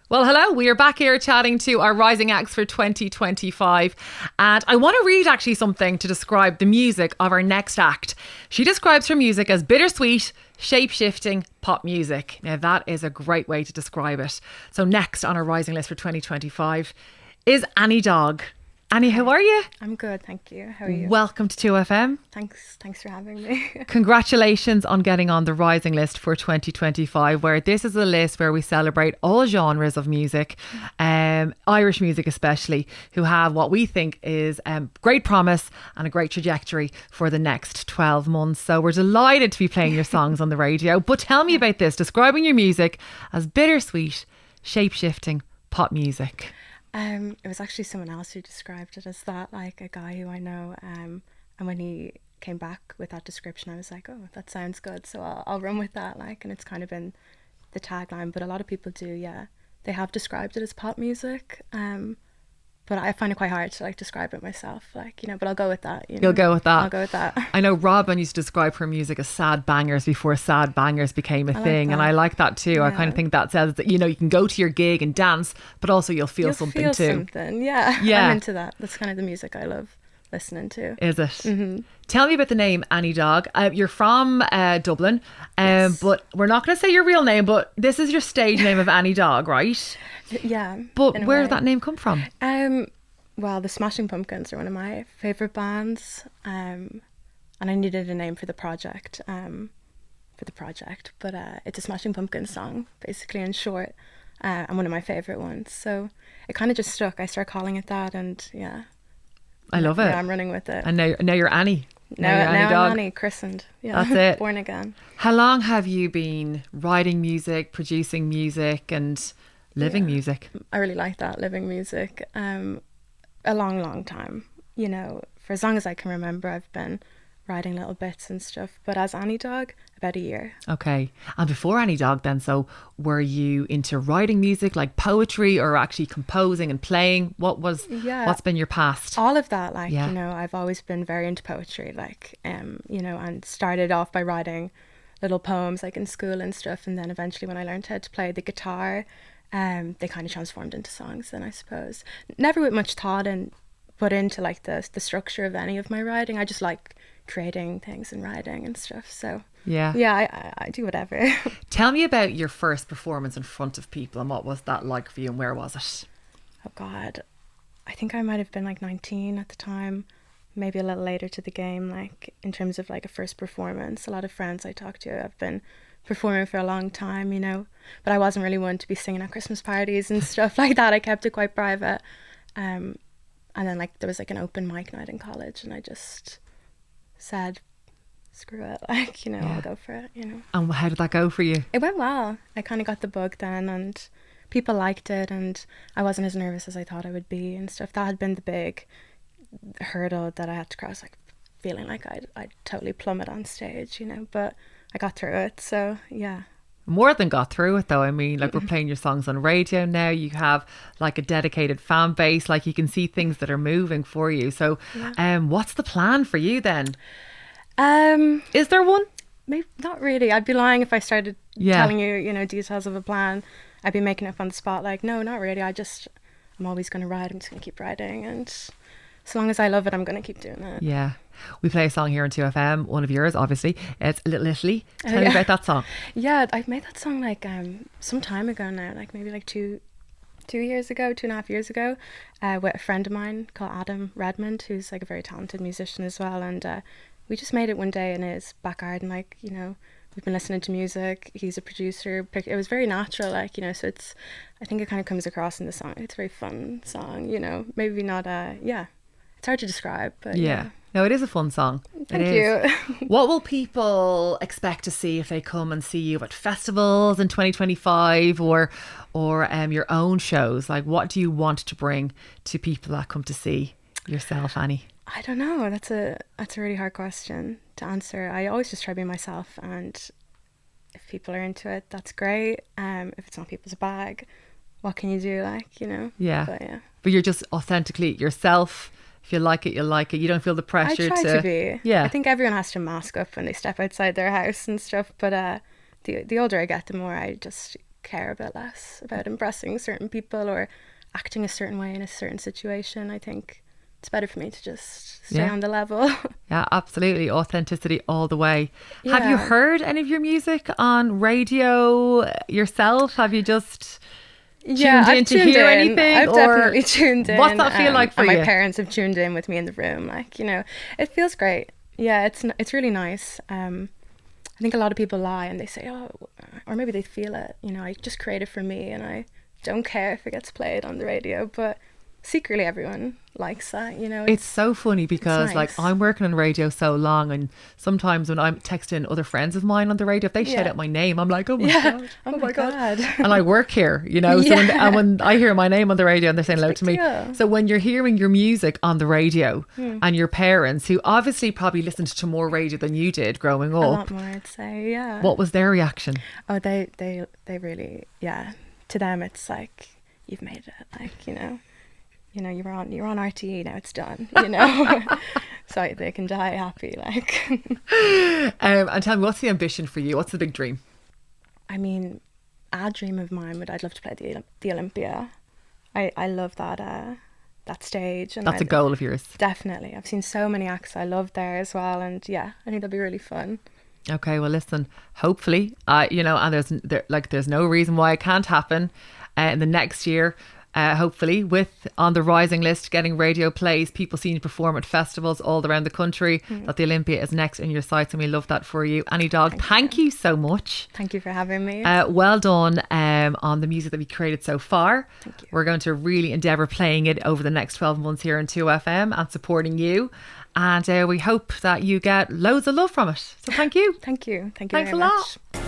Well, hello. We are back here chatting to our rising acts for 2025. And I want to read actually something to describe the music of our next act. She describes her music as bittersweet, shape-shifting pop music. Now, that is a great way to describe it. So next on our rising list for 2025 is Annie Dog. Annie, how are you? I'm good, thank you. How are you? Welcome to 2FM. Thanks for having me. Congratulations on getting on the rising list for 2025, where this is a list where we celebrate all genres of music, Irish music especially, who have what we think is great promise and a great trajectory for the next 12 months. So we're delighted to be playing your songs on the radio. But tell me about this, describing your music as bittersweet, shape-shifting pop music. It was actually someone else who described it as that, like a guy who I know. And when he came back with that description, I was like, oh, that sounds good. So I'll run with that, like, and it's kind of been the tagline. But a lot of people do, yeah. They have described it as pop music. But I find it quite hard to like describe it myself, like, you know, but I'll go with that. You'll go with that. I'll go with that. I know Robin used to describe her music as sad bangers before sad bangers became a thing. And I like that too. Yeah. I kind of think that says that, you know, you can go to your gig and dance, but also you'll feel something too. Something, yeah. Yeah. I'm into that. That's kind of the music I love listening to. Is it? Mm-hmm. Tell me about the name Annie Dog. You're from Dublin, Yes. but we're not going to say your real name, but this is your stage name of Annie Dog, right? Yeah. But where did that name come from? Well, the Smashing Pumpkins are one of my favourite bands, and I needed a name for the project, but it's a Smashing Pumpkins song, basically, in short, and one of my favourite ones, so it kind of just stuck. I started calling it that, and yeah. I love it. Yeah, I'm running with it. And now you're Annie. Now you're Annie Dog. I'm Annie, christened. Yeah, that's it. Born again. How long have you been writing music, producing music, and living music? I really like that, living music. A long time, you know, for as long as I can remember. I've been writing little bits and stuff, but as Annie Dog, about a year. Okay. And before Annie Dog then, so were you into writing music, like poetry, or actually composing and playing? What's been your past? All of that, like, you know, I've always been very into poetry, like, you know, and started off by writing little poems like in school and stuff, and then eventually when I learned how to play the guitar, they kind of transformed into songs then, I suppose. Never with much thought and put into like the structure of any of my writing. I just like creating things and writing and stuff. So yeah, I do whatever. Tell me about your first performance in front of people, and what was that like for you, and where was it? Oh God, I think I might have been like 19 at the time, maybe a little later to the game, like in terms of like a first performance. A lot of friends I talked to have been performing for a long time, you know, but I wasn't really one to be singing at Christmas parties and stuff like that. I kept it quite private, and then like there was like an open mic night in college, and I just said screw it, like, you know, I'll go for it, you know. And how did that go for you? It went well. I kind of got the bug then, and people liked it, and I wasn't as nervous as I thought I would be and stuff. That had been the big hurdle that I had to cross, like feeling like I'd totally plummet on stage, you know, but I got through it, so yeah. More than got through it though. I mean, like, we're playing your songs on radio now. You have like a dedicated fan base, like you can see things that are moving for you. So what's the plan for you then? Is there one? Maybe not really. I'd be lying if I started telling you, you know, details of a plan. I'd be making it up on the spot, like, no, not really. I'm always going to write. I'm just going to keep writing, and as long as I love it, I'm going to keep doing it. Yeah. We play a song here on 2FM, one of yours, obviously. It's Little Italy. Tell me about that song. Yeah, I made that song like some time ago now, like maybe like 2.5 years ago, with a friend of mine called Adam Redmond, who's like a very talented musician as well. And we just made it one day in his back garden, like, you know, we've been listening to music. He's a producer. It was very natural, like, you know, so I think it kind of comes across in the song. It's a very fun song, you know, maybe not, it's hard to describe, but yeah. No, it is a fun song. Thank you. What will people expect to see if they come and see you at festivals in 2025 or your own shows? Like, what do you want to bring to people that come to see yourself, Annie? I don't know. That's a really hard question to answer. I always just try to be myself, and if people are into it, that's great. If it's not people's bag, what can you do? Like, you know. Yeah. But you're just authentically yourself. If you like it, you like it. You don't feel the pressure I try to be. Yeah. I think everyone has to mask up when they step outside their house and stuff. But the older I get, the more I just care a bit less about impressing certain people or acting a certain way in a certain situation. I think it's better for me to just stay on the level. Yeah, absolutely. Authenticity all the way. Yeah. Have you heard any of your music on radio yourself? Have you just tuned in to hear anything? I've definitely tuned in. What's that feel like for and you? My parents have tuned in with me in the room. Like, you know, it feels great. Yeah, it's really nice. I think a lot of people lie and they say, oh, or maybe they feel it. You know, I just create it for me and I don't care if it gets played on the radio. But secretly everyone likes that, you know. It's so funny because nice. like I'm working on radio so long, and sometimes when I'm texting other friends of mine on the radio, if they shout out my name, I'm like, oh my god, oh my god. And I work here, you know. So when I hear my name on the radio and they're saying hello to me, so when you're hearing your music on the radio and your parents, who obviously probably listened to more radio than you did growing up, a lot more, I'd say. Yeah. What was their reaction? Oh, they really, to them it's like, you've made it, like, you know, you're on RTE now, it's done, you know. So they can die happy, like. And tell me, what's the ambition for you? What's the big dream? I mean, a dream of mine I'd love to play the Olympia. I love that stage, and that's a goal of yours. Definitely. I've seen so many acts I love there as well, and I think that'd be really fun. Okay, well listen, hopefully, you know, and there's no reason why it can't happen in the next year. Hopefully, with On the Rising List getting radio plays, people seeing you perform at festivals all around the country, that the Olympia is next in your sights, and we love that for you. Annie Dog, thank you so much. Thank you for having me. Well done on the music that we created so far. Thank you. We're going to really endeavour playing it over the next 12 months here on 2FM and supporting you. And we hope that you get loads of love from it. So thank you. Thank you. Thanks very a much. lot.